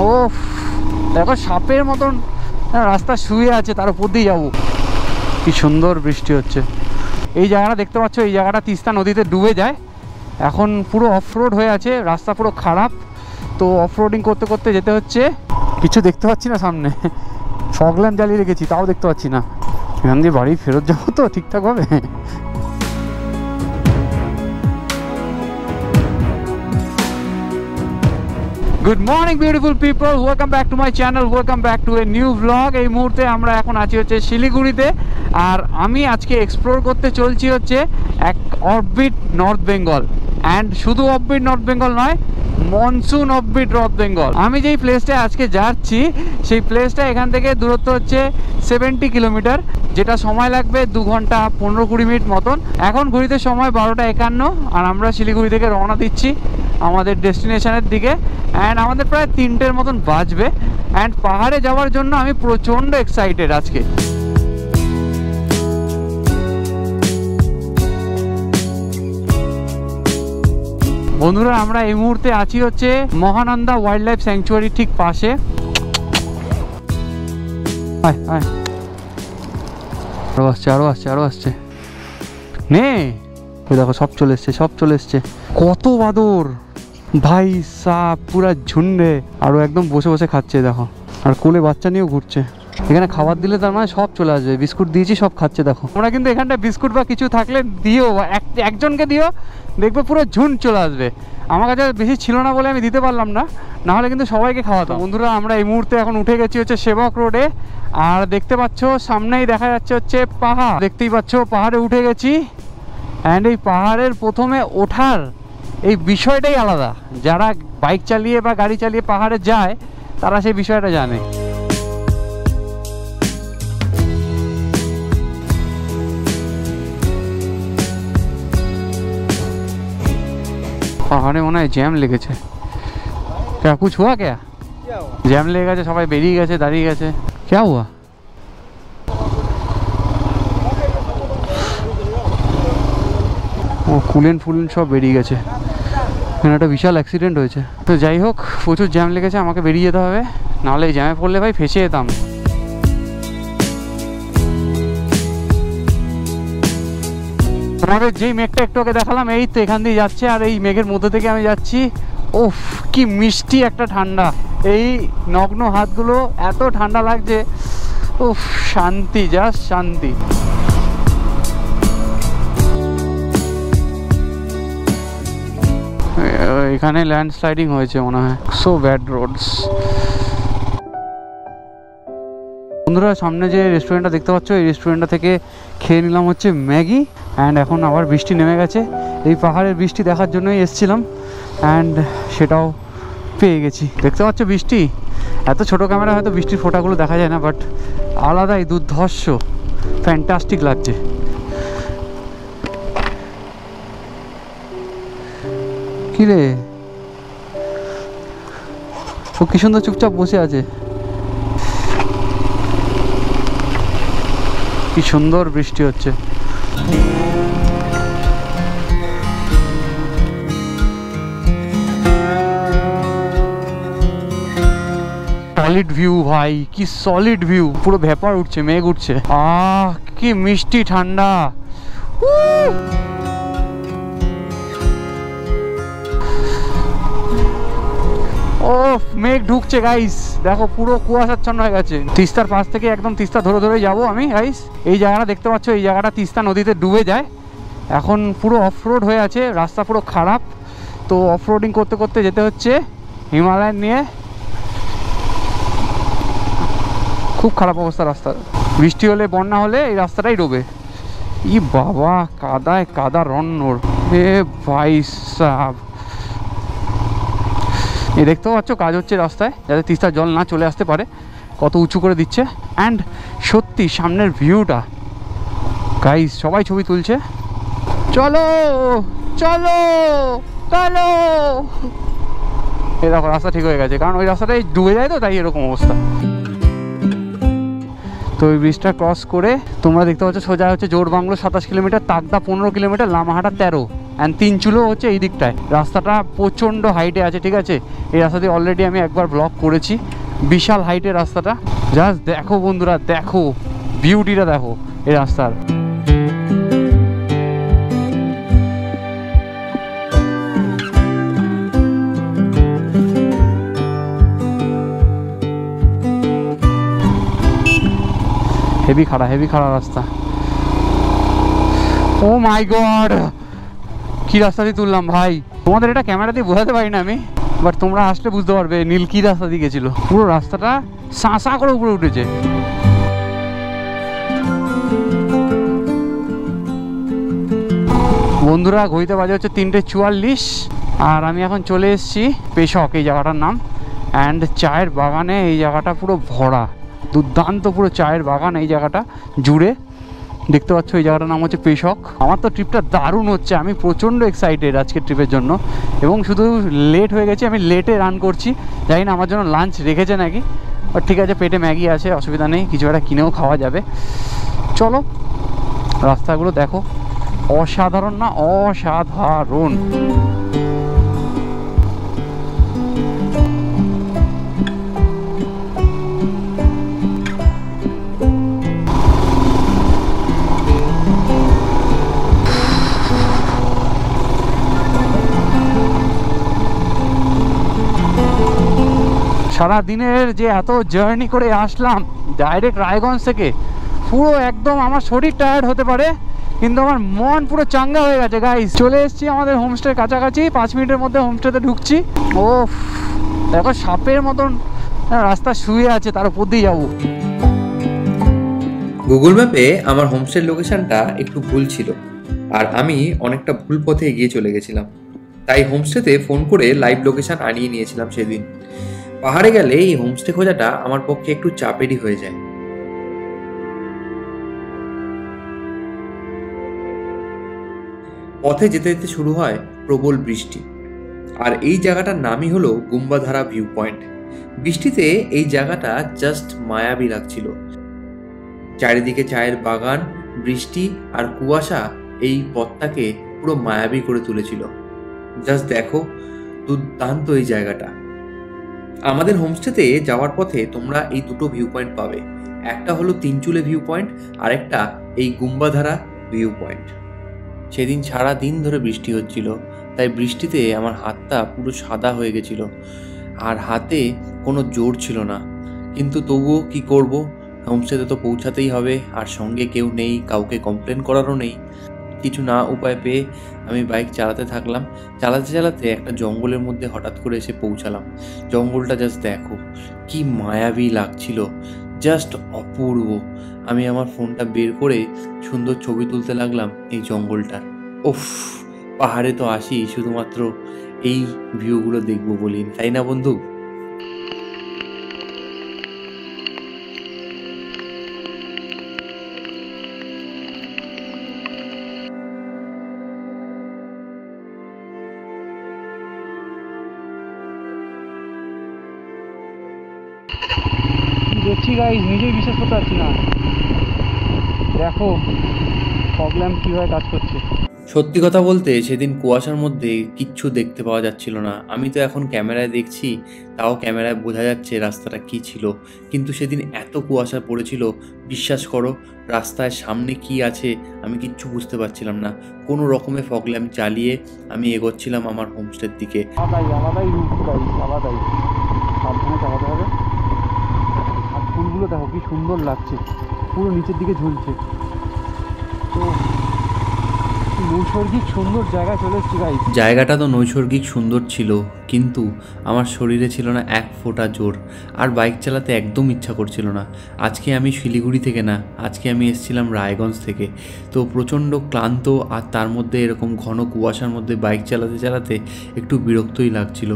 ও দেখো সাপের মতন রাস্তা শুয়ে আছে, তার উপর দিয়ে যাবো। কি সুন্দর বৃষ্টি হচ্ছে। এই জায়গাটা দেখতে পাচ্ছ, এই জায়গাটা তিস্তা নদীতে ডুবে যায়। এখন পুরো অফরোড হয়ে আছে, রাস্তা পুরো খারাপ। তো অফরোডিং করতে করতে যেতে হচ্ছে। কিছু দেখতে পাচ্ছি না সামনে, ফগ ল্যাম্প জ্বালিয়ে রেখেছি তাও দেখতে পাচ্ছি না। এখান দিয়ে বাড়ি ফেরত যাবো তো ঠিকঠাক হবে? Good morning beautiful people, welcome back to my channel, welcome back to a new blog. এই মুহূর্তে আমরা এখন আছি হচ্ছে শিলিগুড়িতে, আর আমি আজকে এক্সপ্লোর করতে চলছি হচ্ছে এক অফবিট নর্থ বেঙ্গল। অ্যান্ড শুধু অফবিট নর্থ বেঙ্গল নয়, মনসুন অফবিট নর্থ বেঙ্গল। আমি যেই প্লেসটায় আজকে যাচ্ছি সেই প্লেসটা এখান থেকে দূরত্ব হচ্ছে 70 কিলোমিটার, যেটা সময় লাগবে 2 ঘন্টা 15-20 মিনিট মতন। এখন ঘড়িতে সময় 12টা 51, আর আমরা শিলিগুড়ি থেকে রওনা দিচ্ছি আমাদের ডেস্টিনেশনের দিকে। অ্যান্ড আমাদের প্রায় 3টের মতন বাজবে। অ্যান্ড পাহাড়ে যাওয়ার জন্য আমি প্রচণ্ড এক্সাইটেড আজকে। বন্ধুরা, আমরা এই মুহূর্তে আছি হচ্ছে মহানন্দা ওয়াইল্ড লাইফ স্যাংচুয়ারি ঠিক পাশে। আরো আসছে নে, দেখো সব চলে এসছে, সব চলে এসছে। কত বাদর ভাই সাহ, পুরা ঝুন্ডে। আরো একদম বসে বসে খাচ্ছে দেখো, আর কোলে বাচ্চা নিয়েও ঘুরছে। এখানে খাবার দিলে তার মানে সব চলে আসবে। বিস্কুট দিয়েছি, সব খাচ্ছে দেখো। আমরা কিন্তু এখানটা বিস্কুট বা কিছু থাকলে দিও, একজনকে দিও, দেখবে পুরো ঝুন্ড চলে আসবে। আমার কাছে বেশি ছিল না বলে আমি দিতে পারলাম না, নাহলে কিন্তু সবাইকে খাওয়াতাম। বন্ধুরা, আমরা এই মুহূর্তে এখন উঠে গেছি হচ্ছে সেবক রোডে, আর দেখতে পাচ্ছ সামনেই দেখা যাচ্ছে হচ্ছে পাহাড়। দেখতেই পাচ্ছ পাহাড়ে উঠে গেছি। অ্যান্ড এই পাহাড়ের প্রথমে ওঠার এই বিষয়টাই আলাদা। যারা বাইক চালিয়ে বা গাড়ি চালিয়ে পাহাড়ে যায় তারা সেই বিষয়টা জানে। পাহাড়ে মনে হয় জ্যাম লেগেছে। क्या कुछ हुआ क्या? জ্যাম লেগে গেছে, সবাই বেরিয়ে গেছে, দাঁড়িয়ে গেছে। क्या हुआ? ও কুলেন ফুলেন সব বেরিয়ে গেছে। এখানে একটা বিশাল অ্যাক্সিডেন্ট হয়েছে। তো যাই হোক, প্রচুর জ্যাম লেগেছে, আমাকে বেরিয়ে যেতে হবে, নাহলে এই জ্যামে পড়লে ভাই ফেসে যেতাম। তোমাদের যেই মেঘটা একটু আগে দেখালাম, এই তো এখান দিয়ে যাচ্ছে, আর এই মেঘের মধ্যে থেকে আমি যাচ্ছি। ওফ, কি মিষ্টি একটা ঠান্ডা। এই নগ্ন হাতগুলো এত ঠান্ডা লাগছে, উফ শান্তি, জাস্ট শান্তি। এখানে ল্যান্ডস্লাইডিং হয়েছে মনে হয়। So bad roads. বন্ধুরা, সামনে যে রেস্টুরেন্টটা দেখতে পাচ্ছ, এই রেস্টুরেন্টটা থেকে খেয়ে নিলাম হচ্ছে ম্যাগি। অ্যান্ড এখন আবার বৃষ্টি নেমে গেছে। এই পাহাড়ের বৃষ্টি দেখার জন্যই এসেছিলাম, অ্যান্ড সেটাও পেয়ে গেছি। দেখতে পাচ্ছ বৃষ্টি, এত ছোট ক্যামেরা হয়তো বৃষ্টির ফোঁটাগুলো দেখা যায় না, বাট আলাদাই দুর্ধর্ষ ফ্যান্টাস্টিক লাগছে। কি রে, ও কি সুন্দর চুপচাপ বসে আছে। কি সুন্দর বৃষ্টি হচ্ছে। সলিড ভিউ ভাই, কি সলিড ভিউ। পুরো ভেপার উঠছে, মেঘ উঠছে। কি মিষ্টি ঠান্ডা। ও মেঘ ঢুকছে গাইস, দেখো পুরো কুয়াশাচ্ছন্ন হয়ে গেছে। তিস্তার পাশ থেকে একদম তিস্তা ধরে ধরে যাবো আমি গাইস। এই জায়গাটা দেখতে পাচ্ছ, এই জায়গাটা তিস্তা নদীতে ডুবে যায়। এখন পুরো অফরোড হয়ে আছে, রাস্তা পুরো খারাপ। তো অফরোডিং করতে করতে যেতে হচ্ছে হিমালয়ান নিয়ে। খুব খারাপ অবস্থা রাস্তার। বৃষ্টি হলে, বন্যা হলে এই রাস্তাটাই ডোবে। ই বাবা, কাদায় কাদা রন্নর। এ ভাই সাব, এই দেখতেও পাচ্ছ কাজ হচ্ছে রাস্তায়, যাতে তিস্তার জল না চলে আসতে পারে। কত উঁচু করে দিচ্ছে। অ্যান্ড সত্যি সামনের ভিউটা গাইস, সবাই ছবি তুলছে। চলো চলো চলো। এই দেখো রাস্তা ঠিক হয়ে গেছে, কারণ ওই রাস্তাটাই ডুবে যায়, তো তাই এরকম অবস্থা। তো ওই ব্রিজটা ক্রস করে তোমরা দেখতে পাচ্ছ সোজা হচ্ছে Jore Bunglow 27 kilometre, Takdah 15 kilometre, Lamahatta 13। And Tinchuley হচ্ছে এই দিকটায়। রাস্তাটা প্রচণ্ড হাইটে আছে, ঠিক আছে। এই রাস্তা দিয়ে অলরেডি আমি একবার ব্লগ করেছি, বিশাল হাইটের রাস্তাটা। জাস্ট দেখো বন্ধুরা, দেখো বিউটিটা, দেখো এই রাস্তার। হেভি খাড়া রাস্তা। ও মাই গড, কি রাস্তা দিয়ে তুললাম ভাই। তোমাদের এটা ক্যামেরা দিয়ে বোঝাতে পারি না আমি, বাট তোমরা আসলে বুঝতে পারবে নীল কি রাস্তা দিয়ে গেছিল। পুরো রাস্তাটা সাঁ করে উপরে উঠেছে। বন্ধুরা ঘড়িতে বাজে হচ্ছে 3:44, আর আমি এখন চলে এসেছি পেশক, এই জায়গাটার নাম। অ্যান্ড চায়ের বাগানে এই জায়গাটা পুরো ভরা, দুর্দান্ত পুরো চায়ের বাগান এই জায়গাটা জুড়ে। দেখতে পাচ্ছ এই জায়গাটার নাম হচ্ছে পেশক। আমার তো ট্রিপটা দারুণ হচ্ছে, আমি প্রচণ্ড এক্সাইটেড আজকের ট্রিপের জন্য। এবং শুধু লেট হয়ে গেছি, আমি লেটে রান করছি, জানি না আমার জন্য লাঞ্চ রেখেছে নাকি, বাট ঠিক আছে, পেটে ম্যাগি আছে, অসুবিধা নেই, কিছু একটা কিনেও খাওয়া যাবে। চলো, রাস্তাগুলো দেখো, অসাধারণ না? অসাধারণ। সারা দিনের যে এত জার্নি করে আসলাম ডাইরেক্ট রায়গঞ্জ থেকে, পুরো একদম আমার শরীর টায়ার্ড হতে পারে, কিন্তু আমার মন পুরো চাঙ্গা হয়ে গেছে গাইস। চলে এসেছি আমাদের হোমস্টের কাছাকাছি, 5 মিনিটের মধ্যে হোমস্টেতে ঢুকছি। ও দেখো সাপের মতন রাস্তা শুয়ে আছে, তার উপর দিয়ে যাবো। গুগল ম্যাপে আমার হোমস্টের লোকেশনটা একটু ভুল ছিল, আর আমি অনেকটা ভুল পথে এগিয়ে চলে গেছিলাম। তাই হোমস্টেতে ফোন করে লাইভ লোকেশন আনিয়ে নিয়েছিলাম সেদিন। পাহাড়ে গেলে এই হোমস্টে খোঁজাটা আমার পক্ষে একটু চাপেরই হয়ে যায়। পথে যেতে যেতে শুরু হয় প্রবল বৃষ্টি, আর এই জায়গাটার নামই হলো গুম্বাধারা ভিউ পয়েন্ট। বৃষ্টিতে এই জায়গাটা জাস্ট মায়াবী লাগছিল। চারিদিকে চায়ের বাগান, বৃষ্টি আর কুয়াশা এই পথটাকে পুরো মায়াবী করে তুলেছিল। জাস্ট দেখো, দুর্দান্ত এই জায়গাটা। আমাদের হোমস্টেতে যাওয়ার পথে তোমরা এই দুটো ভিউ পয়েন্ট পাবে, একটা হলো তিনচুলে ভিউ পয়েন্ট, আর একটা এই গুম্বাধারা ভিউ পয়েন্ট। সেদিন সারা দিন ধরে বৃষ্টি হচ্ছিল, তাই বৃষ্টিতে আমার হাতটা পুরো সাদা হয়ে গেছিল, আর হাতে কোনো জোর ছিল না। কিন্তু তবুও কি করব, হোমস্টেতে তো পৌঁছাতেই হবে, আর সঙ্গে কেউ নেই, কাউকে কমপ্লেন করারও নেই। কিছু না উপায় পেয়ে আমি বাইক চালাতে থাকলাম। চালাতে চালাতে একটা জঙ্গলের মধ্যে হঠাৎ করে এসে পৌঁছালাম। জঙ্গলটা জাস্ট দেখো, কি মায়াবী লাগছিল, জাস্ট অপূর্ব। আমি আমার ফোনটা বের করে সুন্দর ছবি তুলতে লাগলাম এই জঙ্গলটার। উফ, পাহাড়ে তো আসি শুধুমাত্র এই ভিউগুলো দেখবো বলি, তাই না বন্ধু? দেখছি গাইস, নিজেই বিশ্বাস করতে পারছি না। দেখো ফগ ল্যাম্প কীভাবে কাজ করছে। সত্যি কথা বলতে সেদিন কুয়াশার মধ্যে কিচ্ছু দেখতে পাওয়া যাচ্ছিল না। আমি তো এখন ক্যামেরায় দেখছি, তাও ক্যামেরায় বোঝা যাচ্ছে রাস্তাটা কী ছিল, কিন্তু সেদিন এত কুয়াশা পড়েছিল, বিশ্বাস করো রাস্তায় সামনে কি আছে আমি কিচ্ছু বুঝতে পারছিলাম না। কোনো রকমে ফগ ল্যাম্প জ্বালিয়ে আমি এগোচ্ছিলাম আমার হোমস্টের দিকে। আলাদাই রূপ গাইস, আলাদাই। সাবধানে চালাতে হবে। আর ফুলগুলো দেখো কি সুন্দর লাগছে, পুরো নিচের দিকে ঝুলছে। তো নৈসর্গিক সুন্দর জায়গায় চলে এসেছি গাইস। জায়গাটা তো নৈসর্গিক সুন্দর ছিল, কিন্তু আমার শরীরে ছিল না এক ফোঁটা জোর, আর বাইক চালাতে একদম ইচ্ছা করছিল না। আজকে আমি শিলিগুড়ি থেকে না, আজকে আমি এসেছিলাম রায়গঞ্জ থেকে। তো প্রচণ্ড ক্লান্ত, আর তার মধ্যে এরকম ঘন কুয়াশার মধ্যে বাইক চালাতে চালাতে একটু বিরক্তই লাগছিল।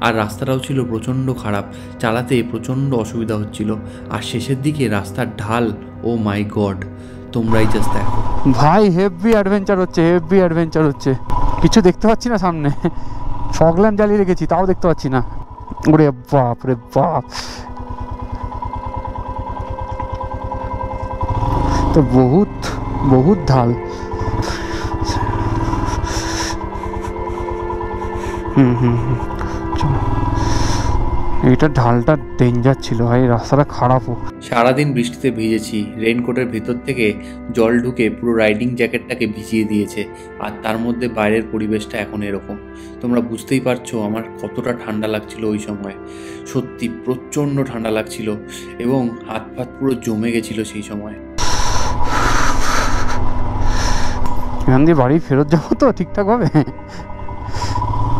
আর রাস্তাটাও ছিল প্রচণ্ড খারাপ, চালাতে প্রচণ্ড অসুবিধা হচ্ছিল। আর শেষের দিকে রাস্তার ঢাল, ও মাই গড, তোমরাই জাস্ট দেখো ভাই, হেভি অ্যাডভেঞ্চার হচ্ছে, হেভি অ্যাডভেঞ্চার হচ্ছে। কিছু দেখতে পাচ্ছি না সামনে, ফগ ল্যাম্প জ্বালিয়ে রেখেছি তাও দেখতে পাচ্ছি না। ওরে বাপ রে বাপ, তো বহুত বহুত ঢাল। হুম হুম হুম, চলো। এইটা ঢালটা ডেঞ্জার ছিল ভাই, রাস্তাটা খারাপও। সারাদিন বৃষ্টিতে ভিজেছি, রেইনকোটের ভেতর থেকে জল ঢুকে পুরো রাইডিং জ্যাকেটটাকে ভিজিয়ে দিয়েছে। আর তার মধ্যে বাইরের পরিবেশটা এখন এরকম। তোমরা বুঝতেই পারছো আমার কতটা ঠান্ডা লাগছিল ওই সময়। সত্যি প্রচণ্ড ঠান্ডা লাগছিল এবং হাত ফাত পুরো জমে গেছিলো সেই সময়। এখান দিয়ে বাড়ি ফেরত যাবো তো ঠিকঠাকভাবে,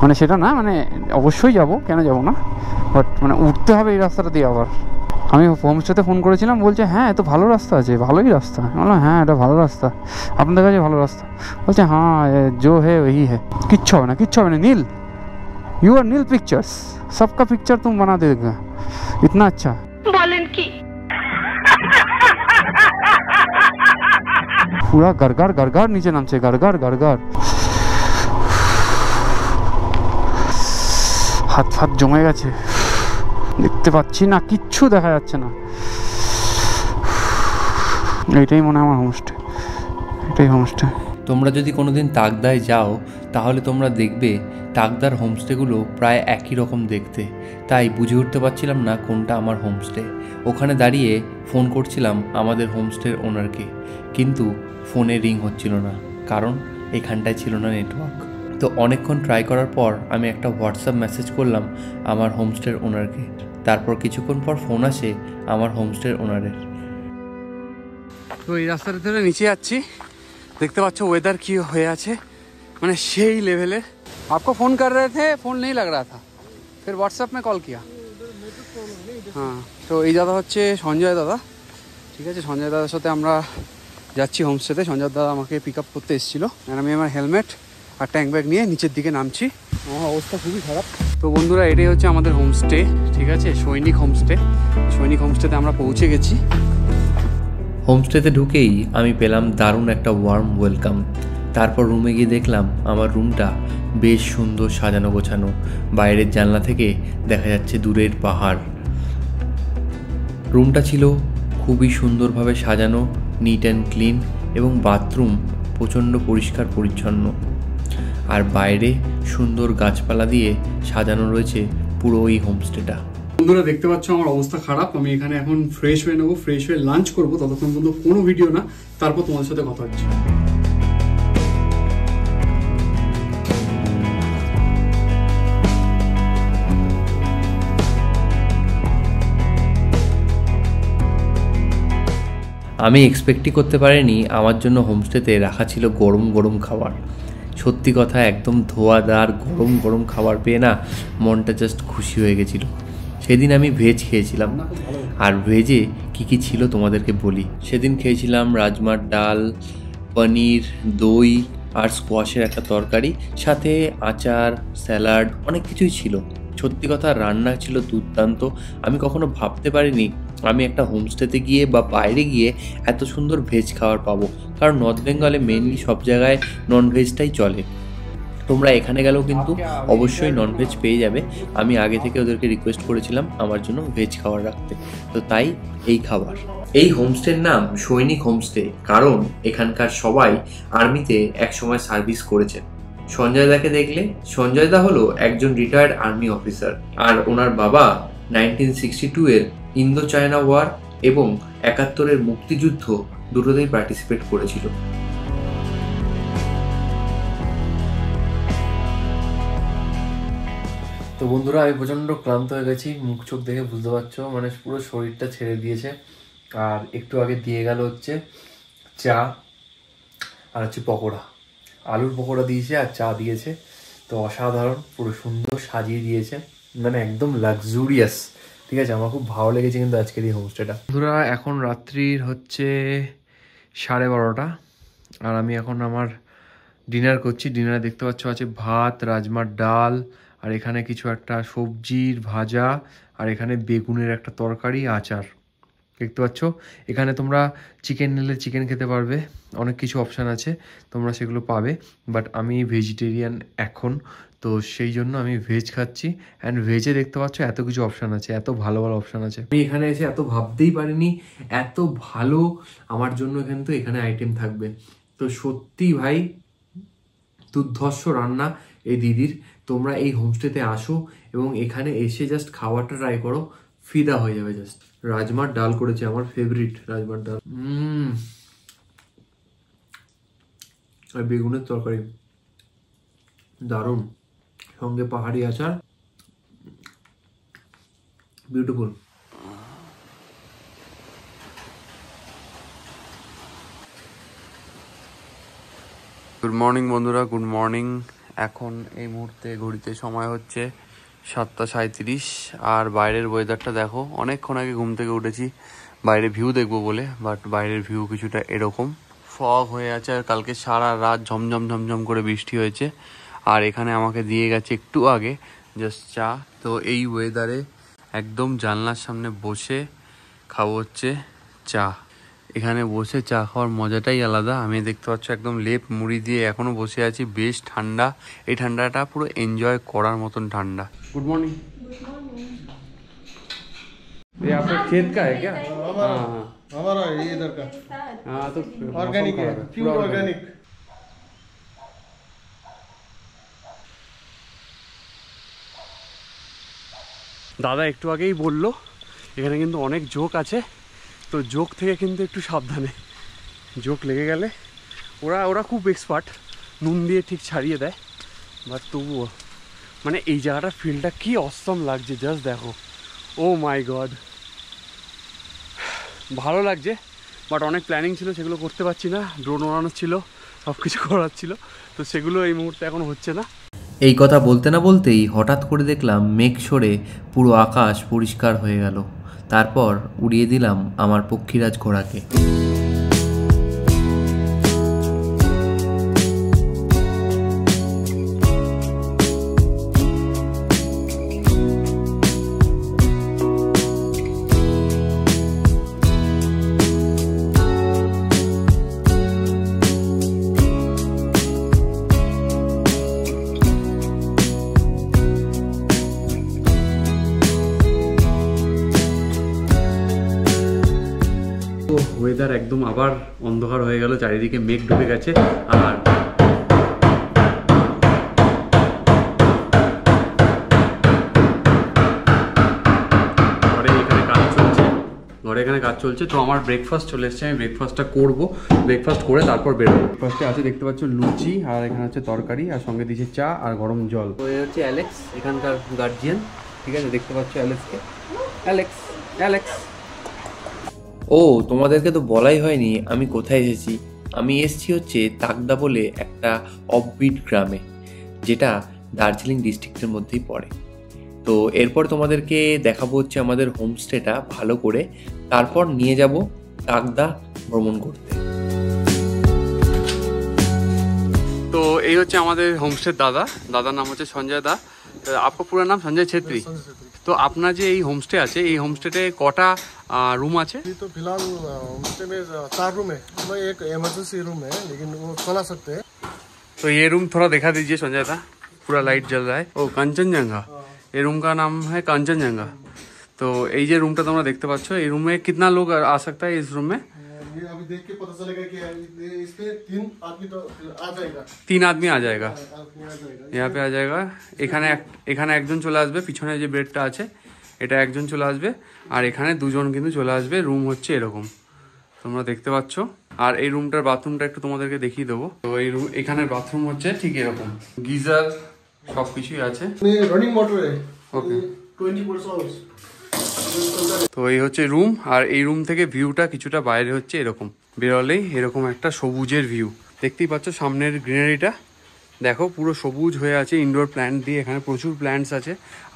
মানে সেটা না, মানে অবশ্যই যাব, কেন যাব না, বাট মানে উঠতে হবে এই রাস্তাটা দিয়ে আবার। আমি হোমস্টেতে ফোন করেছিলাম, বলছে হ্যাঁ এত ভালো রাস্তা আছে, ভালোই রাস্তা। আমি বললাম হ্যাঁ এটা ভালো রাস্তা, আপনাদের কাছে ভালো রাস্তা? বলছে হ্যাঁ জো হে ওই হে। কিচ্ছু হবে না, কিচ্ছু হবে না, নীল यू आर नील पिक्चर्स, सबका पिक्चर तुम बना देगा, इतना अच्छा। बोलें की पूरा गरगर गरगर नीचे नामছে, गरगर गरगर। হাত ফাত জমে গেছে, দেখতে পাচ্ছি না, কিচ্ছু দেখা যাচ্ছে না। এইটাই মনে হয় আমার হোমস্টে, এটাই হোমস্টে। তোমরা যদি কোনোদিন তাকদায় যাও তাহলে তোমরা দেখবে তাকদার হোমস্টেগুলো প্রায় একই রকম দেখতে। তাই বুঝে উঠতে পারছিলাম না কোনটা আমার হোমস্টে। ওখানে দাঁড়িয়ে ফোন করছিলাম আমাদের হোমস্টের ওনারকে, কিন্তু ফোনে রিং হচ্ছিল না, কারণ এখানটায় ছিল না নেটওয়ার্ক। তো অনেকক্ষণ ট্রাই করার পর আমি একটা হোয়াটসঅ্যাপ মেসেজ করলাম আমার হোমস্টের ওনারকে। তারপর কিছুক্ষণ পর ফোন আসে আমার হোমস্টের ওনারের। তো এই রাস্তাটা ধরে নিচে যাচ্ছি, দেখতে পাচ্ছ ওয়েদার কি হয়ে আছে, মানে সেই লেভেলের। आपको फोन कर रहे थे, फोन नहीं लग रहा था, फिर व्हाट्सएप में कॉल किया। হ্যাঁ, তো এই দাদা হচ্ছে সঞ্জয় দাদা, ঠিক আছে। সঞ্জয় দাদার সাথে আমরা যাচ্ছি হোমস্টেতে। সঞ্জয় দাদা আমাকে পিক আপ করতে এসেছিলো, আর আমি আমার হেলমেট আর ট্যাঙ্ক ব্যাগ নিয়ে নিচের দিকে নামছি। আমার অবস্থা খুবই খারাপ। তো বন্ধুরা এটাই হচ্ছে আমাদের হোমস্টে, ঠিক আছে, সৈনিক হোমস্টে। সৈনিক হোমস্টেতে আমরা পৌঁছে গেছি। হোমস্টেতে ঢুকেই আমি পেলাম দারুণ একটা ওয়ার্ম ওয়েলকাম। তারপর রুমে গিয়ে দেখলাম আমার রুমটা বেশ সুন্দর সাজানো গোছানো। বাইরের জানলা থেকে দেখা যাচ্ছে দূরের পাহাড়। রুমটা ছিল খুবই সুন্দরভাবে সাজানো, নিট অ্যান্ড ক্লিন, এবং বাথরুম প্রচণ্ড পরিষ্কার পরিচ্ছন্ন। আর বাইরে সুন্দর গাছপালা দিয়ে সাজানো রয়েছে পুরো এই হোমস্টেটা। বন্ধুরা দেখতে পাচ্ছ আমার অবস্থা খারাপ। আমি এখানে এখন ফ্রেশ হয়ে নেবো, ফ্রেশ হয়ে লাঞ্চ করবো। ততক্ষণ পর্যন্ত কোনো ভিডিও না, তারপর তোমাদের সাথে কথা হচ্ছে। আমি এক্সপেক্টই করতে পারিনি আমার জন্য হোমস্টেতে রাখা ছিল গরম গরম খাবার। সত্যি কথা একদম ধোয়াদার গরম গরম খাবার পেয়ে না মনটা জাস্ট খুশি হয়ে গেছিলো। সেদিন আমি ভেজ খেয়েছিলাম, আর ভেজে কী কী ছিল তোমাদেরকে বলি। সেদিন খেয়েছিলাম রাজমার ডাল, পনির, দই আর স্কোয়াশের একটা তরকারি, সাথে আচার, স্যালাড, অনেক কিছুই ছিল। সত্যি কথা রান্না ছিল দুর্দান্ত। আমি কখনো ভাবতে পারিনি আমি একটা হোমস্টেতে গিয়ে বা বাইরে গিয়ে এত সুন্দর ভেজ খাবার পাবো, কারণ নর্থ বেঙ্গলে মেনলি সব জায়গায় ননভেজটাই চলে। তোমরা এখানে গেলেও কিন্তু অবশ্যই ননভেজ পেয়ে যাবে। আমি আগে থেকে ওদেরকে রিকোয়েস্ট করেছিলাম আমার জন্য ভেজ খাবার রাখতে, তো তাই এই খাবার। এই হোমস্টের নাম সৈনিক হোমস্টে, কারণ এখানকার সবাই আর্মিতে একসময় সার্ভিস করেছেন। সঞ্জয় দাকে দেখলে, সঞ্জয় দা হলো একজন রিটায়ার্ড আর্মি অফিসার, আর ওনার বাবা 1962 এর ইন্দো চায়না ওয়ার এবং 71-এর মুক্তিযুদ্ধ দুটোতেই পার্টিসিপেট করেছিল। তো বন্ধুরা আমি প্রচণ্ড ক্লান্ত হয়ে গেছি, মুখ চোখ দেখে বুঝতে পারছো, মানে পুরো শরীরটা ছেড়ে দিয়েছে। আর একটু আগে দিয়ে গেল হচ্ছে চা আর হচ্ছে পকোড়া, আলুর পকোড়া দিয়েছে আর চা দিয়েছে। তো অসাধারণ, পুরো সুন্দর সাজিয়ে দিয়েছে, মানে একদম লাক্সুরিয়াস। ঠিক আছে, আমার খুব ভালো লেগেছে কিন্তু আজকের এই হোমস্টেটা। বন্ধুরা এখন রাত্রির হচ্ছে 12:30, আর আমি এখন আমার ডিনার করছি। ডিনারে দেখতে পাচ্ছ আছে ভাত, রাজমার ডাল, আর এখানে কিছু একটা সবজির ভাজা, আর এখানে বেগুনের একটা তরকারি, আচার। দেখতে পাচ্ছ এখানে তোমরা চিকেন নিলে চিকেন খেতে পারবে, অনেক কিছু অপশান আছে, তোমরা সেগুলো পাবে। বাট আমি ভেজিটেরিয়ান এখন, তো সেই জন্য আমি ভেজ খাচ্ছি। অ্যান্ড ভেজে দেখতে পাচ্ছ এত কিছু অপশান আছে, এত ভালো ভালো অপশান আছে। আমি এখানে এসে এত ভাবতেই পারিনি এত ভালো আমার জন্য কিন্তু এখানে আইটেম থাকবে। তো সত্যি ভাই দুর্ধর্ষ রান্না এই দিদির। তোমরা এই হোমস্টেতে আসো এবং এখানে এসে জাস্ট খাবারটা ট্রাই করো, ফিদা হয়ে যাবে জাস্ট। রাজমার ডাল করেছে, আমার ফেভারিট রাজমার ডাল। আর বেগুনের তরকারি দারুণ, সঙ্গে পাহাড়ি আচার, বিউটিফুল। গুড মর্নিং বন্ধুরা, গুড মর্নিং। এখন এই মুহূর্তে ঘড়িতে সময় হচ্ছে 7:37 আর বাইরের ওয়েদারটা দেখো। অনেকক্ষণ আগে ঘুম থেকে উঠেছি বাইরে ভিউ দেখবো বলে, বাট বাইরের ভিউ কিছুটা এরকম ফগ হয়ে আছে। আর কালকে সারা রাত ঝমঝম ঝমঝম করে বৃষ্টি হয়েছে। আর এখানে আমাকে দিয়ে গেছে একটু আগে জাস্ট চা। তো এই ওয়েদারে একদম জানলার সামনে বসে খাবো হচ্ছে চা। এখানে বসে চা খাওয়ার মজাটাই আলাদা। আমি দেখতে পাচ্ছ একদম লেপ মুড়ি দিয়ে এখনো বসে আছি, বেশ ঠান্ডা। এই ঠান্ডাটা পুরো এনজয় করার মতন ঠান্ডা। Good morning. ये आपका खेत का है क्या? हमारा ये इधर का। हाँ तो ऑर्गेनिक है, प्योर ऑर्गेनिक। দাদা একটু আগেই বললো এখানে কিন্তু অনেক জোক আছে, তো জোক থেকে কিন্তু একটু সাবধানে। জোক লেগে গেলে ওরা খুব এক্সপার্ট, নুন দিয়ে ঠিক ছাড়িয়ে দেয়। বাট তবুও মানে এই জায়গাটার ফিলটা কি অসম লাগছে, জাস্ট দেখো। ও মাই গড, ভালো লাগছে। বাট অনেক প্ল্যানিং ছিল, সেগুলো করতে পারছি না। ড্রোন ওড়ানো ছিল, সব কিছু করার ছিল, তো সেগুলো এই মুহূর্তে এখন হচ্ছে না। এই কথা বলতে না বলতেই হঠাৎ করে দেখলাম মেঘ সরে পুরো আকাশ পরিষ্কার হয়ে গেল। তারপর উড়িয়ে দিলাম আমার পক্ষীরাজ ঘোড়াকে। ওয়েদার একদম আবার অন্ধকার হয়ে গেল, চারিদিকে মেঘ ঢুকে গেছে। আর ঘরে এখানে কাজ চলছে, তো আমার ব্রেকফাস্ট চলে এসছে। আমি ব্রেকফাস্টটা করবো, ব্রেকফাস্ট করে তারপর বেরোবো। ব্রেকফাস্টে আছে দেখতে পাচ্ছ লুচি, আর এখানে হচ্ছে তরকারি, আর সঙ্গে দিয়েছে চা আর গরম জল। তো এই হচ্ছে অ্যালেক্স, এখানকার গার্জিয়ান। ঠিক আছে, দেখতে পাচ্ছ অ্যালেক্সকে। অ্যালেক্স অ্যালেক্স ও তোমাদেরকে তো বলাই হয়নি আমি কোথায় এসেছি। আমি এসেছি হচ্ছে তাকদা বলে একটা অফবিট গ্রামে, যেটা দার্জিলিং ডিস্ট্রিক্টের মধ্যেই পড়ে। তো এরপর তোমাদেরকে দেখাবো হচ্ছে আমাদের হোমস্টেটা ভালো করে, তারপর নিয়ে যাব তাকদা ভ্রমণ করতে। তো এই হচ্ছে আমাদের হোমস্টে দাদার নাম হচ্ছে সঞ্জয় দা। আপনার পুরো নাম সঞ্জয় छेत्री। तो अपना जो ये होमस्टे আছে, এই হোমস্টেতে কটা रूम আছে? तो फिलहाल होमस्टे में 4 रूम है, उसमें एक इमरजेंसी रूम है, लेकिन वो खोला सकते हैं। तो ये रूम थोड़ा दिखा दीजिए संजय दा। पूरा लाइट जल रहा है। ओ कंचनजंगा, ये रूम का नाम है कंचनजंगा। तो ये जो रूमটা তোমরা দেখতে পাচ্ছ, এই রুমে कितना लोग आ सकता है इस रूम में? ये अभी देख के पता चलेगा कि इस पे 3 आदमी तो आ जाएगा। 3 आदमी आ जाएगा, यहाँ पे आ जाएगा। এখানে একজন চলে আসবে, পিছনে যে বেডটা আছে এটা একজন চলে আসবে, আর এখানে দুজন কিন্তু চলে আসবে। রুম হচ্ছে এরকম তোমরা দেখতে পাচ্ছ। আর এই রুমটার বাথরুমটা একটু তোমাদেরকে দেখিয়ে দেবো। তো এই রুম, এখানের বাথরুম হচ্ছে ঠিক এরকম, গিজার সবকিছুই আছে। रनिंग वाटर है, ওকে। 24 आवर्स। তো এই হচ্ছে রুম, আর এই রুম থেকে ভিউটা কিছুটা বাইরে হচ্ছে এরকম। বেরোলেই এরকম একটা সবুজের ভিউ দেখতেই পাচ্ছ। সামনের গ্রিনারিটা দেখো, পুরো সবুজ হয়ে আছে ইনডোর প্ল্যান্ট দিয়ে। এখানে প্রচুর প্ল্যান্টস আছে।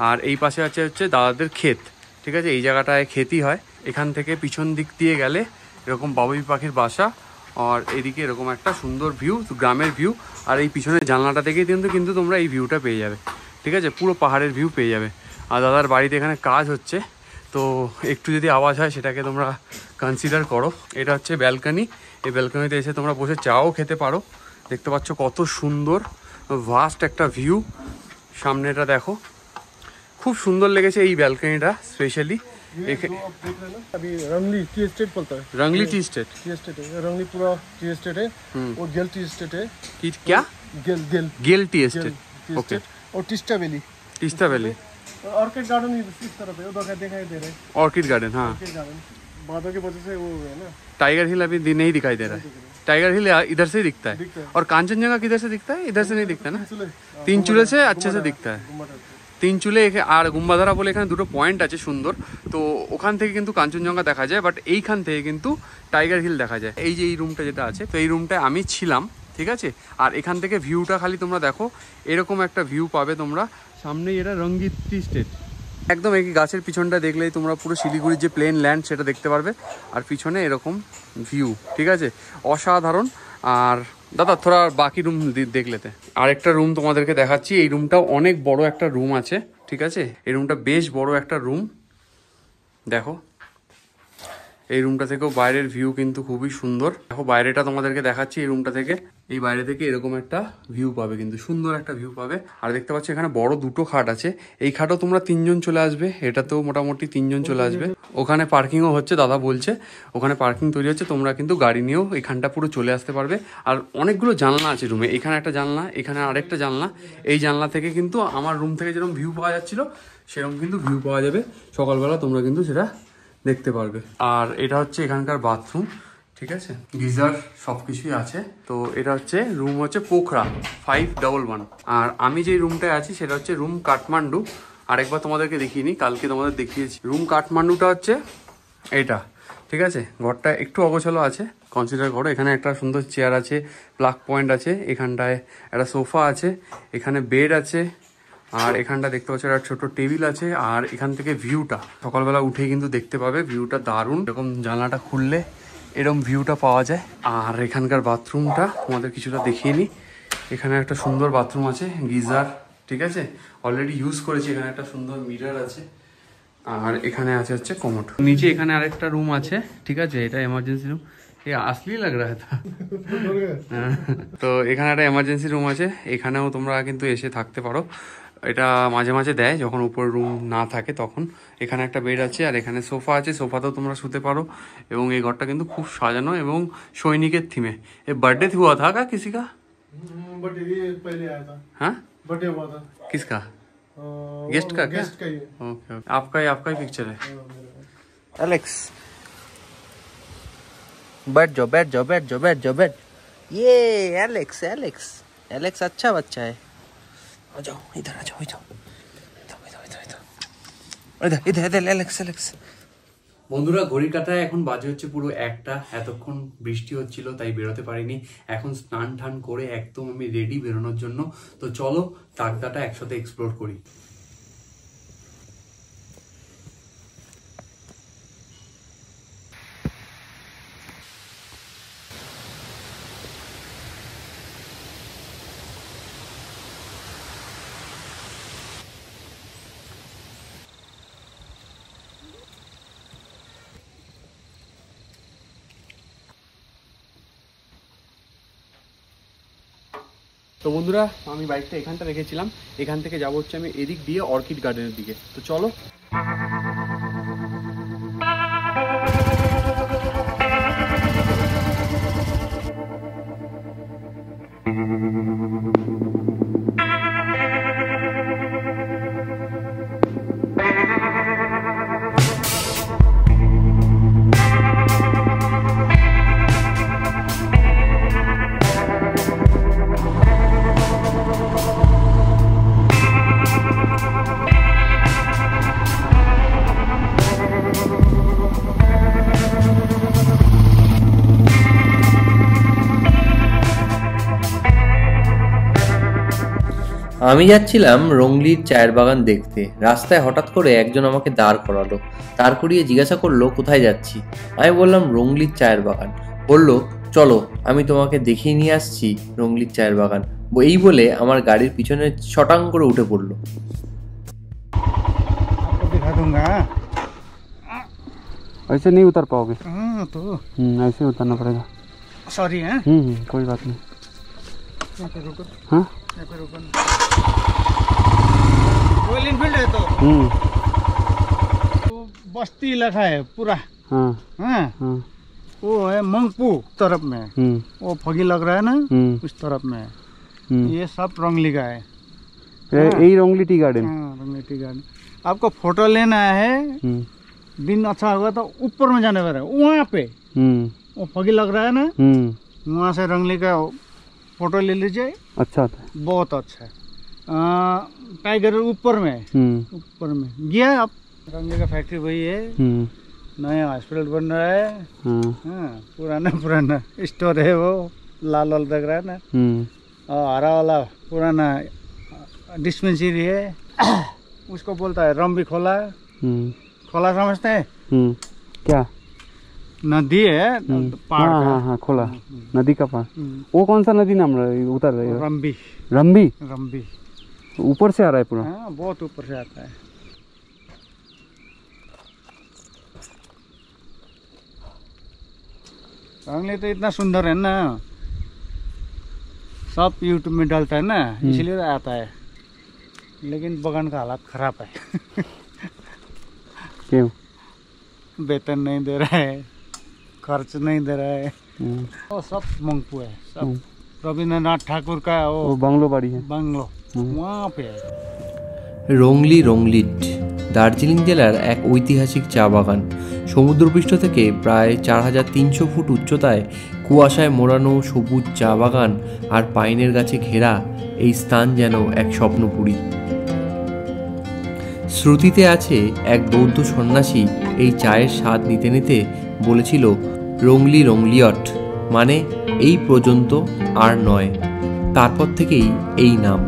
আর এই পাশে আছে হচ্ছে দাদাদের ক্ষেত। ঠিক আছে, এই জায়গাটায় খেতই হয়। এখান থেকে পিছন দিক দিয়ে গেলে এরকম বাবুই পাখির বাসা, আর এদিকে এরকম একটা সুন্দর ভিউ, গ্রামের ভিউ। আর এই পিছনের জানলাটা থেকেই কিন্তু তোমরা এই ভিউটা পেয়ে যাবে। ঠিক আছে, পুরো পাহাড়ের ভিউ পেয়ে যাবে। আর দাদার বাড়িতে এখানে কাজ হচ্ছে, তো একটু যদি আওয়াজ হয় সেটাকে তোমরা কনসিডার করো। এটা হচ্ছে ব্যালকনি। এই ব্যালকনিতে এসে তোমরা বসে চাও খেতে পারো। দেখতে পাচ্ছ কত সুন্দর ভাস্ট একটা ভিউ। সামনেটা দেখো, খুব সুন্দর লেগেছে এই ব্যালকনিটা স্পেশালি। अभी रंगली टी एस्टेट बोलता है। रंगली टी एस्टेट है, रंगली पूरा टी एस्टेट है। और गेल टी एस्टेट है। क्या? गेल गेल टी एस्टेट। ओके। और Teesta valley. Teesta valley, orchid garden इस तरफ है, उधर दिखाई दे रहा है ऑर्किड गार्डन। हाँ, ऑर्किड गार्डन बादल की वजह से वो है ना। टाइगर हिल अभी नहीं दिखाई दे रहा है। टाइगर हिल इधर से ही दिखता है, और कांचनजंगा किधर से दिखता है? इधर से नहीं दिखता ना, तीन चूल्हे से अच्छे से दिखता है। তিন চুলে আর গুম্বাধারা বলে এখানে দুটো পয়েন্ট আছে সুন্দর, তো ওখান থেকে কিন্তু কাঞ্চনজঙ্ঘা দেখা যায়, বাট এইখান থেকে কিন্তু টাইগার হিল দেখা যায়। এই যে এই রুমটা যেটা আছে, তো এই রুমটায় আমি ছিলাম, ঠিক আছে। আর এখান থেকে ভিউটা খালি তোমরা দেখো, এরকম একটা ভিউ পাবে তোমরা। সামনেই এটা রঙ্গিত টি স্টেট, একদম এই গাছের পিছনটা দেখলেই তোমরা পুরো শিলিগুড়ির যে প্লেন ল্যান্ড সেটা দেখতে পারবে, আর পিছনে এরকম ভিউ, ঠিক আছে, অসাধারণ। আর দাদা থোড়া বাকি রুম দেখ লেতে। আরেকটা রুম তোমাদেরকে দেখাচ্ছি, এই রুমটাও অনেক বড় একটা রুম আছে, ঠিক আছে। এই রুমটা বেশ বড় একটা রুম, দেখো এই রুমটা থেকেও বাইরের ভিউ কিন্তু খুবই সুন্দর। দেখো বাইরেটা তোমাদেরকে দেখাচ্ছি, এই রুমটা থেকে, এই বাইরে থেকে এরকম একটা ভিউ পাবে, কিন্তু সুন্দর একটা ভিউ পাবে। আর দেখতে পাচ্ছ এখানে বড় দুটো খাট আছে, এই খাটও তোমরা তিনজন চলে আসবে, এটাতেও মোটামুটি তিনজন চলে আসবে। ওখানে পার্কিংও হচ্ছে, দাদা বলছে ওখানে পার্কিং তৈরি হচ্ছে, তোমরা কিন্তু গাড়ি নিয়েও এখানটা পুরো চলে আসতে পারবে। আর অনেকগুলো জানলা আছে রুমে, এখানে একটা জানলা, এখানে আরেকটা জানলা। এই জানলা থেকে কিন্তু আমার রুম থেকে যেরকম ভিউ পাওয়া যাচ্ছিল সেরকম কিন্তু ভিউ পাওয়া যাবে সকালবেলা, তোমরা কিন্তু সেটা দেখতে পারবে। আর এটা হচ্ছে এখানকার বাথরুম, ঠিক আছে, গিজার সবকিছুই আছে। তো এটা হচ্ছে রুম হচ্ছে পোখরা 511। আর আমি যে রুমটায় আছি সেটা হচ্ছে রুম কাঠমান্ডু। আরেকবার তোমাদেরকে দেখিয়ে নিই, কালকে তোমাদের দেখিয়েছি। রুম কাঠমান্ডুটা হচ্ছে এইটা, ঠিক আছে। ঘরটা একটু অগোছালো আছে, কনসিডার করো। এখানে একটা সুন্দর চেয়ার আছে, প্লাগ পয়েন্ট আছে, এখানটায় একটা সোফা আছে, এখানে বেড আছে, আর এখানটা দেখতে পাচ্ছ একটা ছোট টেবিল আছে। আর এখান থেকে ভিউটা সকালবেলা উঠে কিন্তু দেখতে পাবে, ভিউটা দারুণ। এরকম জানলাটা খুললে এরকম ভিউটা পাওয়া যায়। আর এখানকার বাথরুমটা তোমাদের কিছুটা দেখিয়ে নিই। এখানে একটা সুন্দর বাথরুম আছে, গিজার, ঠিক আছে, অলরেডি ইউজ করেছি। এখানে একটা সুন্দর মিরর আছে, আর এখানে আছে হচ্ছে কমোড। নিচে এখানে আরেকটা রুম আছে, ঠিক আছে, এটা এমার্জেন্সি রুম। আসলেই লাগ রা থা। তো এখানে একটা এমার্জেন্সি রুম আছে, এখানেও তোমরা কিন্তু এসে থাকতে পারো। এটা মাঝে মাঝে দেয় যখন উপর রুম না থাকে তখন। এখানে একটা বেড আছে, আর এখানে সোফা আছে, সোফাতেও তোমরা শুতে পারো। এবং এই ঘরটা কিন্তু খুব সাজানো এবং সৈনিকের থিমে। এ বার্থডে हुआ था क्या किसी का? बट ये पहले आया था। हाँ, बर्थडे हुआ था। किसका? गेस्ट का क्या? गेस्ट का ही है। ओके, आपका ही पिक्चर है। एलेक्स बैठ जाओ बैठ जाओ बैठ जाओ बैठ जाओ बैठ। ये एलेक्स एलेक्स एलेक्स अच्छा बच्चा है। आ जाओ इधर आ जाओ इधर इधर इधर इधर एलेक्स एलेक्स। বন্ধুরা ঘড়ি কাটায় এখন বাজে হচ্ছে পুরো 1টা। এতক্ষণ বৃষ্টি হচ্ছিল তাই বেরোতে পারিনি। এখন স্নান টান করে একদম আমি রেডি বেরোনোর জন্য। তো চলো তাকদাটা একসাথে এক্সপ্লোর করি। তো বন্ধুরা আমি বাইকটা এখানটা রেখেছিলাম, এখান থেকে যাবো হচ্ছে আমি এদিক দিয়ে অর্কিড গার্ডেনের দিকে। তো চলো। আমি যাচ্ছিলাম রংলির চায়ের বাগান দেখতে। রাস্তায় হঠাৎ করে একজন আমাকে দাঁড় করালো, দাঁড় করিয়ে জিজ্ঞাসা করলো কোথায় যাচ্ছি। আমি বললাম রংলির চায়ের বাগান। বলল চলো আমি তোমাকে দেখিয়ে নিয়ে আসছি রংলির চায়ের বাগান। এই বলে আমার গাড়ির পিছনে শটাং করে উঠে পড়লো। ऐसे नहीं उतर पाओगे। तो ऐसे उतरना पड़ेगा। सॉरी है। कोई बात नहीं। रुको। हाँ रॉयल इनफील्ड है तो बस्ती इलाका है पूरा। हाँ हाँ वो है मंगपू तरफ में, वो फगी लग रहा है ना, उस तरफ में। ये सब रंगली का है। यही रोंगली टी गार्डन। हाँ, रोंगली टी गार्डन। आपको फोटो लेना है, दिन अच्छा होगा तो ऊपर में जाने वाला है, वहाँ पे वो फगी लग रहा है ना, वहाँ से रोंगली का फोटो ले लीजिए। अच्छा था, बहुत अच्छा है। टाइगर ऊपर में गया आप, रोंगली का फैक्ट्री वही है, नया हॉस्पिटल बन रहा है। हाँ, पुराना स्टोर है, वो लाल लाल लग रहा है ना, और हरा वाला पुराना डिस्पेंसरी है, उसको बोलता है रंबी खोला। खोला समझते हैं क्या? नदी है, पहाड़ का। हाँ, खोला नदी का पहाड़। वो कौन सा नदी नाम उतर रही है? रंबी। रंबी ऊपर से आ रहा है पूरा? हाँ, बहुत ऊपर से आता है। रोंगली तो इतना सुंदर है ना, सब यूट्यूब में डालता है ना, इसलिए आता है। लेकिन बगान का हालत खराब है। क्यों? वेतन नहीं दे रहा है, खर्च नहीं दे रहा है। वो सब मंगपू है, सब रविंद्रनाथ ठाकुर का वो बंगलो बाड़ी है, बंगलो वहाँ पे है। রোংলি রোংলিট দার্জিলিং জেলার এক ঐতিহাসিক চা বাগান। সমুদ্রপৃষ্ঠ থেকে প্রায় 4300 ফুট উচ্চতায় কুয়াশায় মোড়ানো সবুজ চা বাগান আর পাইনের গাছে ঘেরা এই স্থান যেন এক স্বপ্নপুরী। শ্রুতিতে আছে এক বৌদ্ধ সন্ন্যাসী এই চায়ের স্বাদ নিতে নিতে বলেছিল রোংলি রোংলিয়ট, মানে এই পর্যন্ত আর নয়। তারপর থেকেই এই নাম।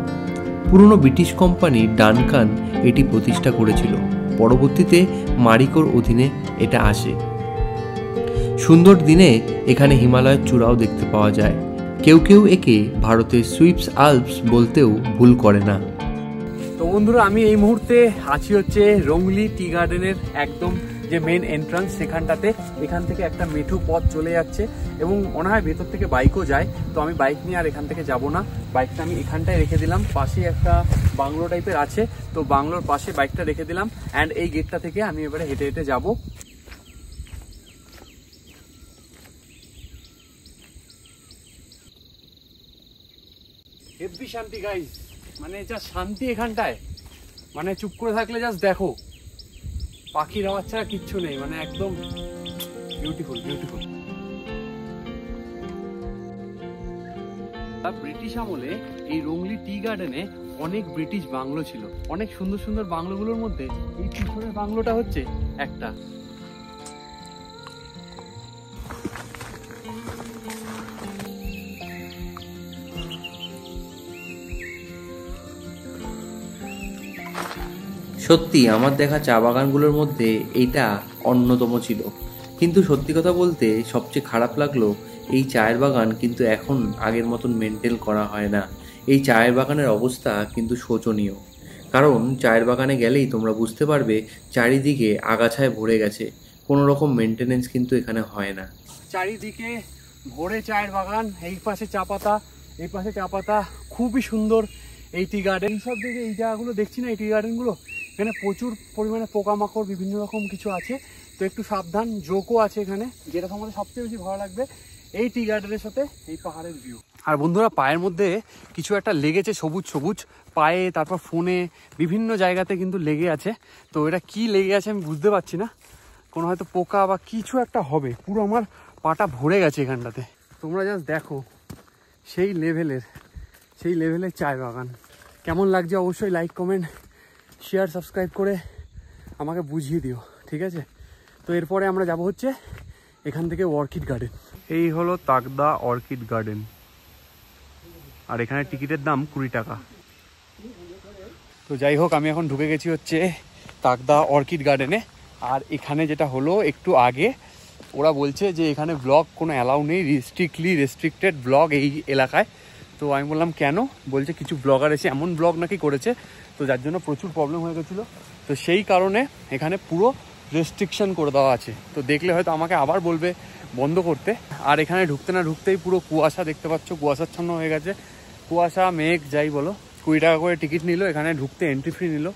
পুরনো ব্রিটিশ কোম্পানি ডানকান এটি প্রতিষ্ঠা করেছিল, পরবর্তীতে মারিকোর অধীনে এটা আসে। সুন্দর দিনে এখানে হিমালয়ের চূড়াও দেখতে পাওয়া যায়। কেউ কেউ একে ভারতের সুইপস আল্পস বলতেও ভুল করে না। তো বন্ধুরা, আমি এই মুহূর্তে আছি হচ্ছে রোংলি টি গার্ডেনের একদম যে মেন এন্ট্রান্স সেখানটাতে। এখান থেকে একটা মেঠো পথ চলে যাচ্ছে এবং মনে হয় ভেতর থেকে বাইকও যায়। তো আমি বাইক নিয়ে আর এখান থেকে যাব না, বাইকটা আমি এখানটায় রেখে দিলাম। পাশে একটা বাংলো টাইপের আছে, তো বাংলোর পাশে বাইকটা রেখে দিলাম। অ্যান্ড এই গেটটা থেকে আমি এবারে হেঁটে হেঁটে যাবো। হেভি শান্তি গাইস, মানে যা শান্তি এখানটায়, মানে চুপ করে থাকলে জাস্ট দেখো, পাখির আওয়াজ ছাড়া কিচ্ছু নেই, মানে একদম বিউটিফুল। ব্রিটিশ আমলে এই রোংলি টি গার্ডেনে অনেক ব্রিটিশ বাংলো ছিল। অনেক সুন্দর সুন্দর বাংলোগুলোর মধ্যে এই পিছনের বাংলোটা হচ্ছে একটা। সত্যি আমার দেখা চা বাগানগুলোর মধ্যে এইটা অন্যতম ছিল। কিন্তু সত্যি কথা বলতে সবচেয়ে খারাপ লাগলো, এই চায়ের বাগান কিন্তু এখন আগের মতন মেনটেন করা হয় না। এই চায়ের বাগানের অবস্থা কিন্তু শোচনীয়। কারণ চায়ের বাগানে গেলেই তোমরা বুঝতে পারবে চারিদিকে আগাছায় ভরে গেছে, কোনো রকম মেনটেনেন্স কিন্তু এখানে হয় না। চারিদিকে ভরে চায়ের বাগান, এই পাশে চা পাতা, এই পাশে চা পাতা, খুবই সুন্দর এই টি গার্ডেন। সব দিকে এই জায়গাগুলো দেখছি না, এই টি গার্ডেনগুলো, এখানে প্রচুর পরিমাণে পোকামাকড় বিভিন্ন রকম কিছু আছে, তো একটু সাবধান। জোকও আছে এখানে, যেটা আমাদের সবচেয়ে বেশি ভালো লাগবে এই টি গার্ডেনের সাথে এই পাহাড়ের ভিউ। আর বন্ধুরা, পায়ের মধ্যে কিছু একটা লেগেছে সবুজ সবুজ, পায়ে, তারপর ফোনে, বিভিন্ন জায়গাতে কিন্তু লেগে আছে। তো এটা কি লেগে আছে আমি বুঝতে পারছি না, কোনো হয়তো পোকা বা কিছু একটা হবে। পুরো আমার পাটা ভরে গেছে এখানটাতে। তোমরা জাস্ট দেখো, সেই লেভেলের চায় বাগান। কেমন লাগছে অবশ্যই লাইক, কমেন্ট, শেয়ার, সাবস্ক্রাইব করে আমাকে বুঝিয়ে দিও, ঠিক আছে? তো এরপরে আমরা যাব হচ্ছে এখান থেকে অর্কিড গার্ডেন। এই হলো তাকদা অর্কিড গার্ডেন, আর এখানে টিকিটের দাম 20 টাকা। তো যাই হোক, আমি এখন ঢুকে গেছি হচ্ছে তাকদা অর্কিড গার্ডেনে। আর এখানে যেটা হলো, একটু আগে ওরা বলছে যে এখানে ব্লগ কোনো অ্যালাউ নেই, রেস্ট্রিক্টেড ব্লগ এই এলাকায়। তো আমি বললাম কেন? বলছে কিছু ব্লগার এসে এমন ব্লগ নাকি করেছে, তো যার জন্য প্রচুর প্রবলেম হয়ে গেছিলো। তো সেই কারণে এখানে পুরো রেস্ট্রিকশন করে দেওয়া আছে। তো দেখলে হয়তো আমাকে আবার বলবে বন্ধ করতে। আর এখানে ঢুকতে না ঢুকতেই পুরো কুয়াশা দেখতে পাচ্ছ, কুয়াশাচ্ছন্ন হয়ে গেছে। কুয়াশা, মেঘ, যাই বলো। 20 টাকা করে টিকিট নিল, এখানে ঢুকতে এন্ট্রি ফি নিল।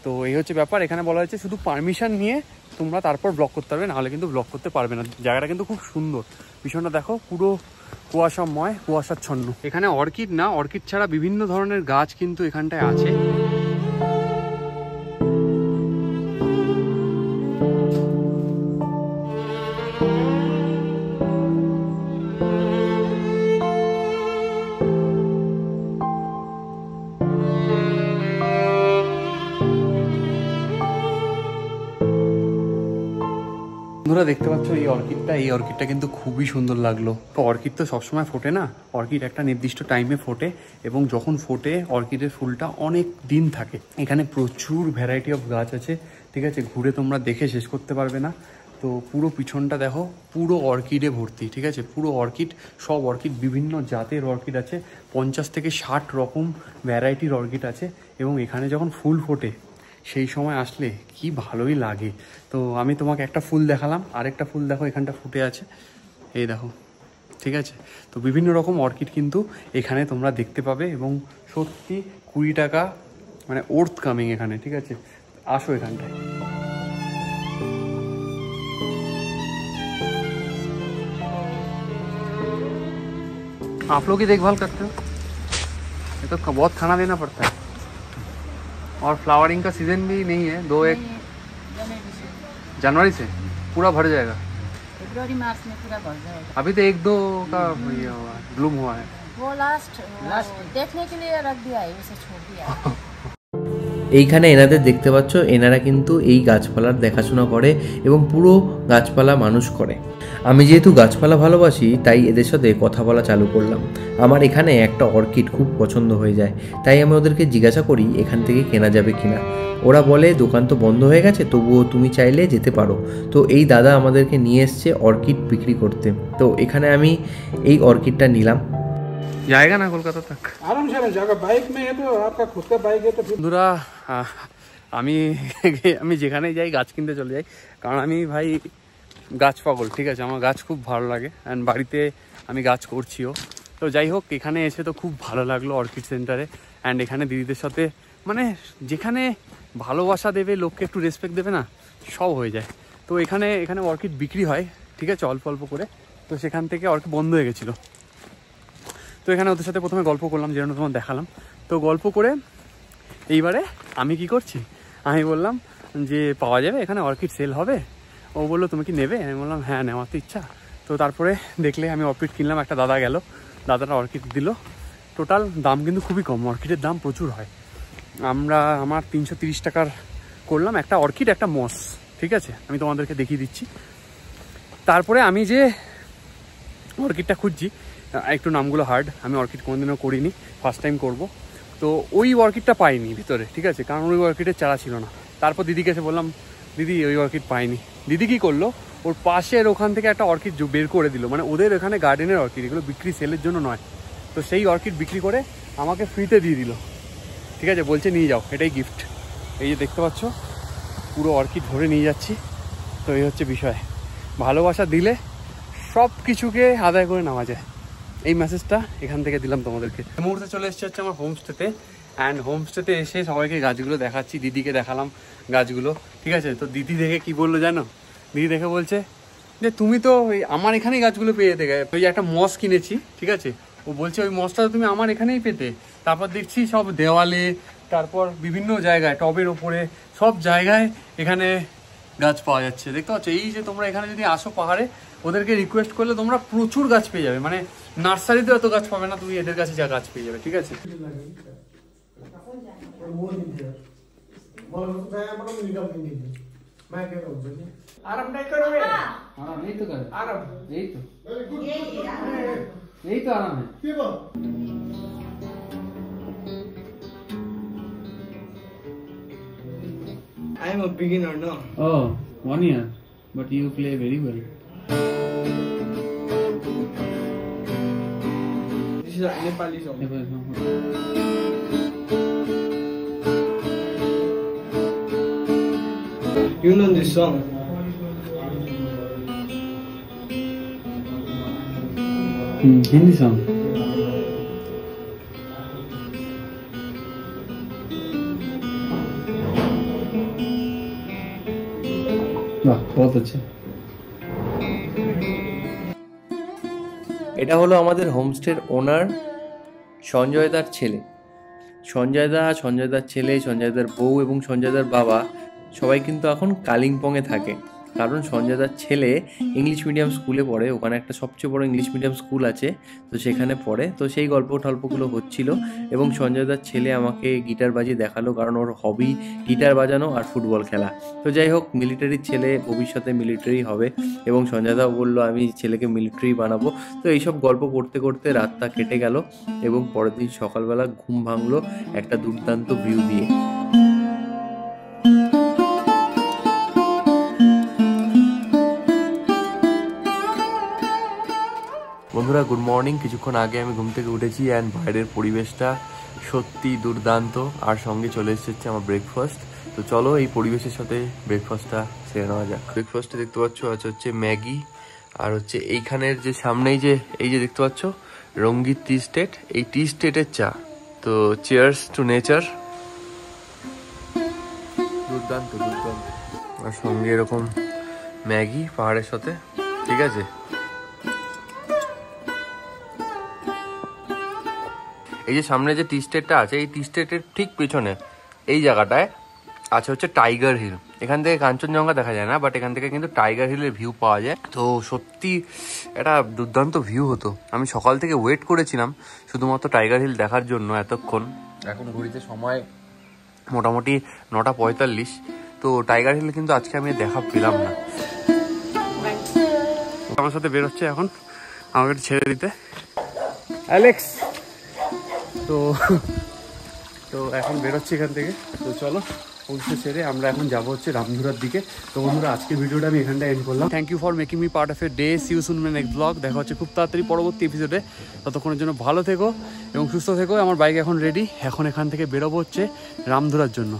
তো এই হচ্ছে ব্যাপার। এখানে বলা হয়েছে শুধু পারমিশন নিয়ে তোমরা তারপর ব্লগ করতে পারবে, নাহলে কিন্তু ব্লগ করতে পারবে না। জায়গাটা কিন্তু খুব সুন্দর, পিছনটা দেখো, পুরো কুয়াশাময়, কুয়াশাচ্ছন্ন। এখানে অর্কিড না, অর্কিড ছাড়া বিভিন্ন ধরনের গাছ কিন্তু এখানটায় আছে। বন্ধুরা দেখতে পাচ্ছ এই অর্কিডটা কিন্তু খুবই সুন্দর লাগলো। তো অর্কিড তো সবসময় ফোটে না, অর্কিড একটা নির্দিষ্ট টাইমে ফোটে এবং যখন ফোটে অর্কিডের ফুলটা অনেক দিন থাকে। এখানে প্রচুর ভ্যারাইটি অফ গাছ আছে, ঠিক আছে, ঘুরে তোমরা দেখে শেষ করতে পারবে না। তো পুরো পিছনটা দেখো, পুরো অর্কিডে ভর্তি, ঠিক আছে, পুরো অর্কিড, সব অর্কিড, বিভিন্ন জাতের অর্কিড আছে, 50 থেকে 60 রকম ভ্যারাইটির অর্কিড আছে। এবং এখানে যখন ফুল ফোটে সেই সময় আসলে কি ভালোই লাগে। তো আমি তোমাকে একটা ফুল দেখালাম, আরেকটা ফুল দেখো এখানটা ফুটে আছে, এই দেখো, ঠিক আছে। তো বিভিন্ন রকম অর্কিড কিন্তু এখানে তোমরা দেখতে পাবে এবং সত্যি 20 টাকা মানে ওর্থ কামিং এখানে, ঠিক আছে। আসো এখানটায়। आप लोग ही देखभाल करते हो? ये तो बहुत खाना देना पड़ता है और फ्लावरिंग का सीजन भी नहीं है। 2-1 जनवरी से पूरा भर जाएगा। फरवरी मार्च में पूरा भर जाएगा। अभी तो 1-2 का ये हुआ है, ब्लूम हुआ है। वो लास्ट देखने के लिए रख दिया है, उसे छोड़ दिया है। এইখানে এনাদের দেখতে পাচ্ছ, এনারা কিন্তু এই গাছপালার দেখাশোনা করে এবং পুরো গাছপালা মানুষ করে। আমি যেহেতু গাছপালা ভালোবাসি তাই এদের সাথে কথা বলা চালু করলাম। আমার এখানে একটা অর্কিড খুব পছন্দ হয়ে যায়, তাই আমি ওদেরকে জিজ্ঞাসা করি এখান থেকে কেনা যাবে কিনা। ওরা বলে দোকান তো বন্ধ হয়ে গেছে, তবুও তুমি চাইলে যেতে পারো। তো এই দাদা আমাদেরকে নিয়ে এসছে অর্কিড বিক্রি করতে। তো এখানে আমি এই অর্কিডটা নিলাম। जाएगा ना कोलकाता तक आराम से जाएगा। बाइक में है तो आपका खुद का बाइक है तो फिर। বন্ধুরা আমি যেখানেই যাই গাছ কিনতে চলে যাই, কারণ আমি ভাই গাছ পাগল, ঠিক আছে। আমার গাছ খুব ভালো লাগে অ্যান্ড বাড়িতে আমি গাছ করছিও। তো যাই হোক, এখানে এসে তো খুব ভালো লাগলো অর্কিড সেন্টারে। অ্যান্ড এখানে দিদিদের সাথে মানে যেখানে ভালোবাসা দেবে, লোককে একটু রেসপেক্ট দেবে না, সব হয়ে যায়। তো এখানে অর্কিড বিক্রি হয়, ঠিক আছে, অল্প অল্প করে। তো সেখান থেকে অর্কিড বন্ধ হয়ে গেছিলো। তো এখানে ওদের সাথে প্রথমে গল্প করলাম, যেরকম তোমার দেখালাম। তো গল্প করে এইবারে আমি কি করছি, আমি বললাম যে পাওয়া যাবে এখানে অর্কিড সেল হবে। ও বললো তুমি কি নেবে? আমি বললাম হ্যাঁ, নেওয়ার তো ইচ্ছা। তো তারপরে দেখলে আমি অর্কিড কিনলাম, একটা দাদা গেল, দাদাটা অর্কিড দিল। টোটাল দাম কিন্তু খুবই কম, অর্কিডের দাম প্রচুর হয়। আমার 330 টাকার করলাম একটা অর্কিড, একটা মস, ঠিক আছে। আমি তোমাদেরকে দেখিয়ে দিচ্ছি। তারপরে আমি যে অর্কিডটা খুঁজছি, একটু নামগুলো হার্ড, আমি অর্কিড কোনোদিনও করিনি, ফার্স্ট টাইম করব। তো ওই অর্কিডটা পাইনি ভিতরে, ঠিক আছে, কারণ ওই অর্কিডের চারা ছিল না। তারপর দিদিকে এসে বললাম, দিদি ওই অর্কিড পাইনি। দিদি কী করলো, ওর পাশের ওখান থেকে একটা অর্কিড বের করে দিল, মানে ওদের এখানে গার্ডেনের অর্কিড, এগুলো বিক্রি সেলের জন্য নয়। তো সেই অর্কিড বিক্রি করে আমাকে ফ্রিতে দিয়ে দিল, ঠিক আছে, বলছে নিয়ে যাও, এটাই গিফট। এই যে দেখতে পাচ্ছ পুরো অর্কিড ধরে নিয়ে যাচ্ছি। তো এই হচ্ছে বিষয়, ভালোবাসা দিলে সব কিছুকে আদায় করে নেওয়া যায়। এই মেসেজটা এখান থেকে দিলাম তোমাদেরকে। এই মুহূর্তে চলে এসেছে হচ্ছে আমার হোমস্টেতে। অ্যান্ড হোমস্টেতে এসে সবাইকে গাছগুলো দেখাচ্ছি, দিদিকে দেখালাম গাছগুলো, ঠিক আছে। তো দিদি দেখে কি বললো জানো, দিদি দেখে বলছে যে তুমি তো আমার এখানেই গাছগুলো পেয়ে যেতে। ওই যে একটা মস কিনেছি, ঠিক আছে, ও বলছে ওই মসটা তুমি আমার এখানেই পেতে। তারপর দেখছি সব দেওয়ালে, তারপর বিভিন্ন জায়গায়, টবের ওপরে, সব জায়গায় এখানে গাছ পাওয়া যাচ্ছে। দেখতে পাচ্ছ, এই যে তোমরা এখানে যদি আসো পাহাড়ে, ওদেরকে রিকোয়েস্ট করলে তোমরা প্রচুর গাছ পেয়ে যাবে। মানে নার্সারিতে এত গাছ পাবে না, তুমি এদের কাছে যা গাছ পেয়ে যাবে, ঠিক আছে। आराम नहीं करोगे? आराम नहीं तो कर, आराम यही तो आराम है। I am a beginner now. Oh, 1 year, but you play very well. This is a Nepali song. You know this song? Hindi song. वाह, बहुत अच्छे। এটা হলো আমাদের হোমস্টের ওনার সঞ্জয়দার ছেলে। সঞ্জয়দার ছেলে, সঞ্জয়দার বউ এবং সঞ্জয়দার বাবা সবাই কিন্তু এখন কালিম্পংয়ে থাকে, কারণ সঞ্জয়দার ছেলে ইংলিশ মিডিয়াম স্কুলে পড়ে। ওখানে একটা সবচেয়ে বড় ইংলিশ মিডিয়াম স্কুল আছে, তো সেখানে পড়ে। তো সেই টল্পগুলো হচ্ছিল এবং সঞ্জয়দার ছেলে আমাকে গিটার বাজিয়ে দেখালো, কারণ ওর হবি গিটার বাজানো আর ফুটবল খেলা। তো যাই হোক, মিলিটারির ছেলে ভবিষ্যতে মিলিটারি হবে এবং সঞ্জয়দাও বললো আমি ছেলেকে মিলিটারি বানাবো। তো এইসব গল্প করতে করতে রাতটা কেটে গেল এবং পরের দিন সকালবেলা ঘুম ভাঙলো একটা দুর্দান্ত ভিউ দিয়ে। বন্ধুরা গুড মর্নিং। কিছুক্ষণ আগে আমি ঘুম থেকে উঠেছি অ্যান্ড বাইরের পরিবেশটা সত্যি দুর্দান্ত, আর সঙ্গে চলে এসেছে আমার ব্রেকফাস্ট। তো চলো এই পরিবেশের সাথে ব্রেকফাস্টটা সেরে নেওয়া যাক। ব্রেকফাস্টে দেখতে পাচ্ছ হচ্ছে ম্যাগি, আর হচ্ছে এইখানের যে সামনেই যে এই যে দেখতে পাচ্ছ রঙ্গিত টি স্টেট, এই টি স্টেটের চা। তো চিয়ার্স টু নেচার। দুর্দান্ত দুর্দান্ত। আর সঙ্গে এরকম ম্যাগি পাহাড়ের সাথে, ঠিক আছে। এই যে সামনে যে টি স্টেটটা আছে, এই টি স্টেটের ঠিক পেছনে এই জায়গাটায় আছে হচ্ছে টাইগার হিল। এখান থেকে কাঞ্চনজঙ্ঘা দেখা যায় না, বাট এখান থেকে কিন্তু টাইগার হিলের ভিউ পাওয়া যায়। তো সত্যি একটা দুর্দান্ত ভিউ হতো। আমি সকাল থেকে ওয়েট করেছিলাম শুধুমাত্র টাইগার হিল দেখার জন্য এতক্ষণ। এখন ঘড়িতে সময় মোটামুটি 9:45। তো টাইগার হিল কিন্তু আজকে আমি দেখা পেলাম না। আমার সাথে বেরোচ্ছে এখন আমাকে ছেড়ে দিতে অ্যালেক্স। তো এখন বেরোচ্ছি এখান থেকে। তো চলো পৌঁছে ছেড়ে আমরা এখন যাবো হচ্ছে রামধুরার দিকে। তো বন্ধুরা আজকের ভিডিওটা আমি এখানটা এন্ড করলাম। Thank you for making me part of a day. See you soon in next blog. দেখা হচ্ছে খুব তাড়াতাড়ি পরবর্তী এপিসোডে। ততক্ষণের জন্য ভালো থেকো এবং সুস্থ থেকো। আমার বাইক এখন রেডি, এখন এখান থেকে বেরোবো হচ্ছে রামধুরার জন্য।